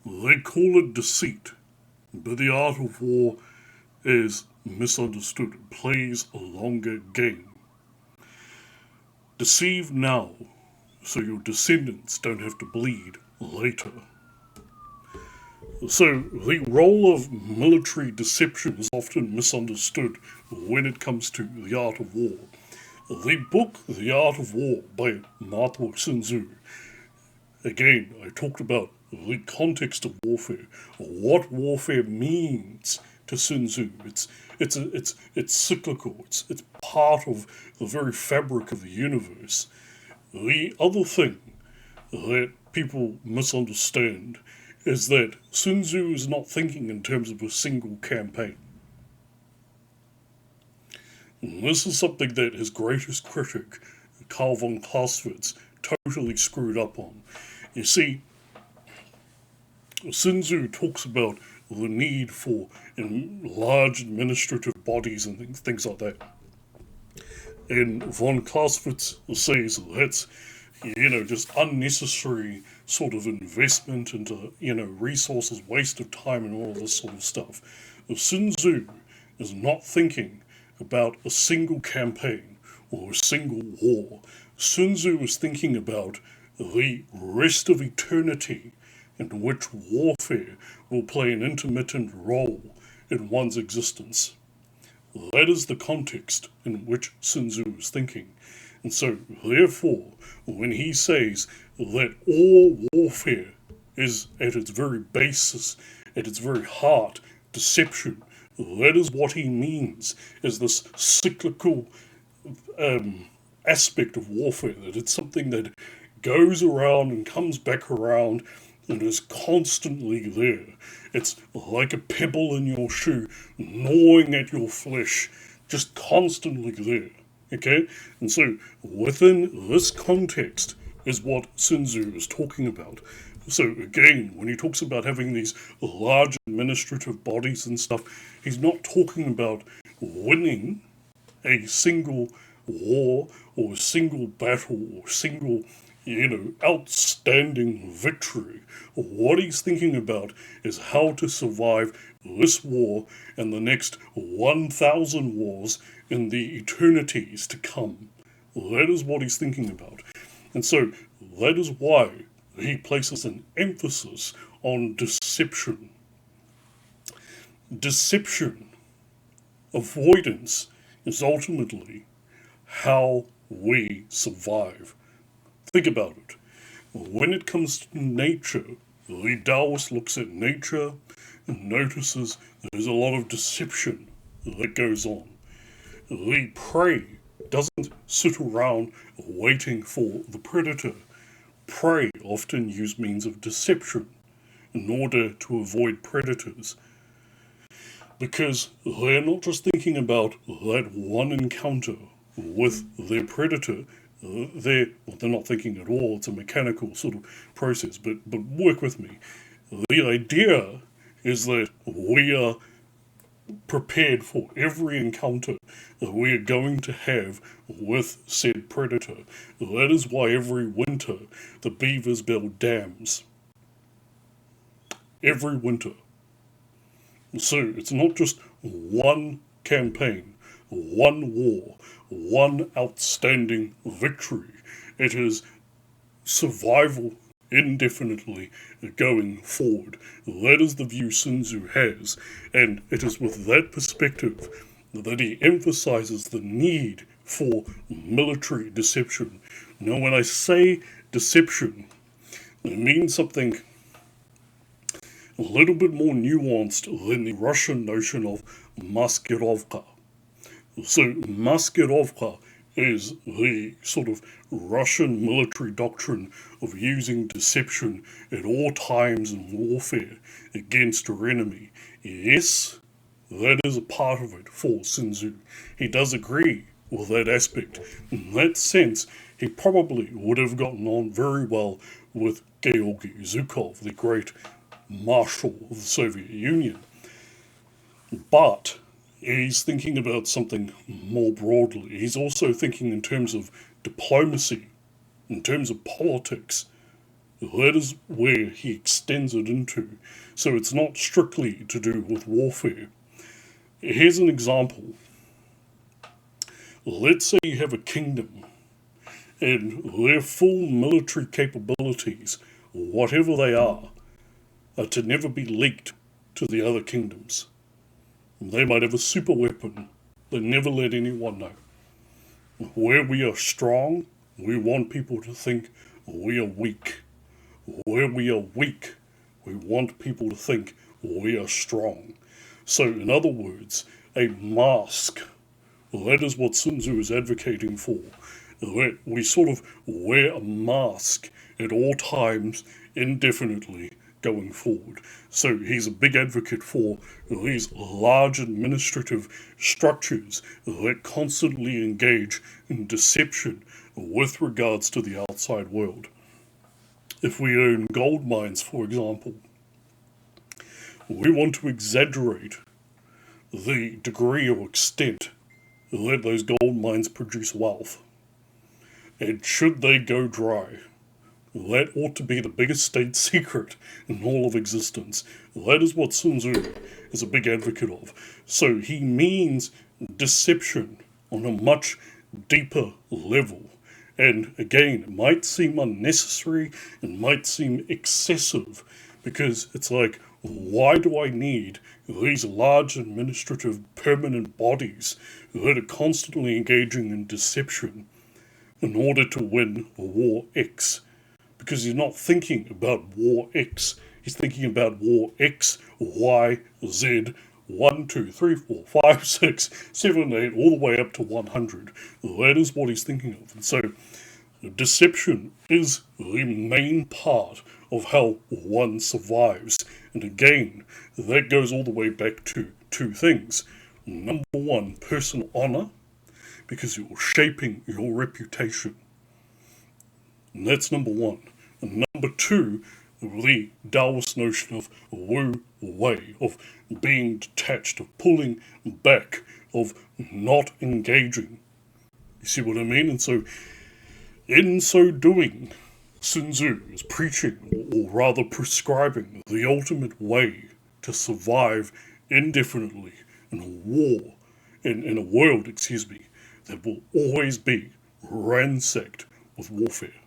They call it deceit, but the art of war is misunderstood. It plays a longer game. Deceive now, so your descendants don't have to bleed later. So, the role of military deception is often misunderstood when it comes to the art of war. The book, The Art of War by Master Sun Tzu, again, I talked about the context of warfare, what warfare means to Sun Tzu. It's cyclical. It's part of the very fabric of the universe. The other thing that people misunderstand is that Sun Tzu is not thinking in terms of a single campaign. And this is something that his greatest critic, Karl von Clausewitz, totally screwed up on. You see, Sun Tzu talks about the need for large administrative bodies and things like that. And von Clausewitz says that's, just unnecessary sort of investment into, resources, waste of time and all this sort of stuff. Sun Tzu is not thinking about a single campaign or a single war. Sun Tzu is thinking about the rest of eternity in which warfare will play an intermittent role in one's existence. That is the context in which Sun Tzu is thinking. And so, therefore, when he says that all warfare is at its very basis, at its very heart, deception, that is what he means, is this cyclical aspect of warfare, that it's something that goes around and comes back around and is constantly there. It's like a pebble in your shoe, gnawing at your flesh, just constantly there. Okay? And so, within this context is what Sun Tzu is talking about. So, again, when he talks about having these large administrative bodies and stuff, he's not talking about winning a single war or a single battle or single outstanding victory. What he's thinking about is how to survive this war and the next 1,000 wars in the eternities to come. That is what he's thinking about. And so that is why he places an emphasis on deception. Deception, avoidance, is ultimately how we survive. Think about it. When it comes to nature, the Taoist looks at nature and notices there's a lot of deception that goes on. The prey doesn't sit around waiting for the predator. Prey often use means of deception in order to avoid predators. Because they're not just thinking about that one encounter with their predator, they're not thinking at all. It's a mechanical sort of process, but work with me. The idea is that we are prepared for every encounter that we are going to have with said predator. That is why every winter the beavers build dams. Every winter. So it's not just one campaign, one war, one outstanding victory. It is survival indefinitely going forward. That is the view Sun Tzu has, and it is with that perspective that he emphasizes the need for military deception. Now, when I say deception, it means something a little bit more nuanced than the Russian notion of maskirovka. So, maskirovka is the sort of Russian military doctrine of using deception at all times in warfare against your enemy. Yes, that is a part of it for Sun Tzu. He does agree with that aspect. In that sense, he probably would have gotten on very well with Georgy Zhukov, the great marshal of the Soviet Union. But he's thinking about something more broadly. He's also thinking in terms of diplomacy, in terms of politics. That is where he extends it into. So it's not strictly to do with warfare. Here's an example. Let's say you have a kingdom and their full military capabilities, whatever they are to never be leaked to the other kingdoms. They might have a super weapon. They never let anyone know. Where we are strong, we want people to think we are weak. Where we are weak, we want people to think we are strong. So, in other words, a mask. That is what Sun Tzu is advocating for. That we sort of wear a mask at all times, indefinitely, going forward. So he's a big advocate for these large administrative structures that constantly engage in deception with regards to the outside world. If we own gold mines, for example, we want to exaggerate the degree or extent that those gold mines produce wealth. And should they go dry, that ought to be the biggest state secret in all of existence. That is what Sun Tzu is a big advocate of. So he means deception on a much deeper level. And again, it might seem unnecessary, it might seem excessive, because it's like, why do I need these large administrative permanent bodies that are constantly engaging in deception in order to win War X? Because he's not thinking about War X. He's thinking about War X, Y, Z, 1, 2, 3, 4, 5, 6, 7, 8, all the way up to 100. That is what he's thinking of. And so, deception is the main part of how one survives. And again, that goes all the way back to two things. Number one, personal honor, because you're shaping your reputation. And that's number one. And number two, the Taoist notion of Wu Wei, of being detached, of pulling back, of not engaging. You see what I mean? And so, in so doing, Sun Tzu is preaching, or rather prescribing, the ultimate way to survive indefinitely in a war, in a world, that will always be ransacked with warfare.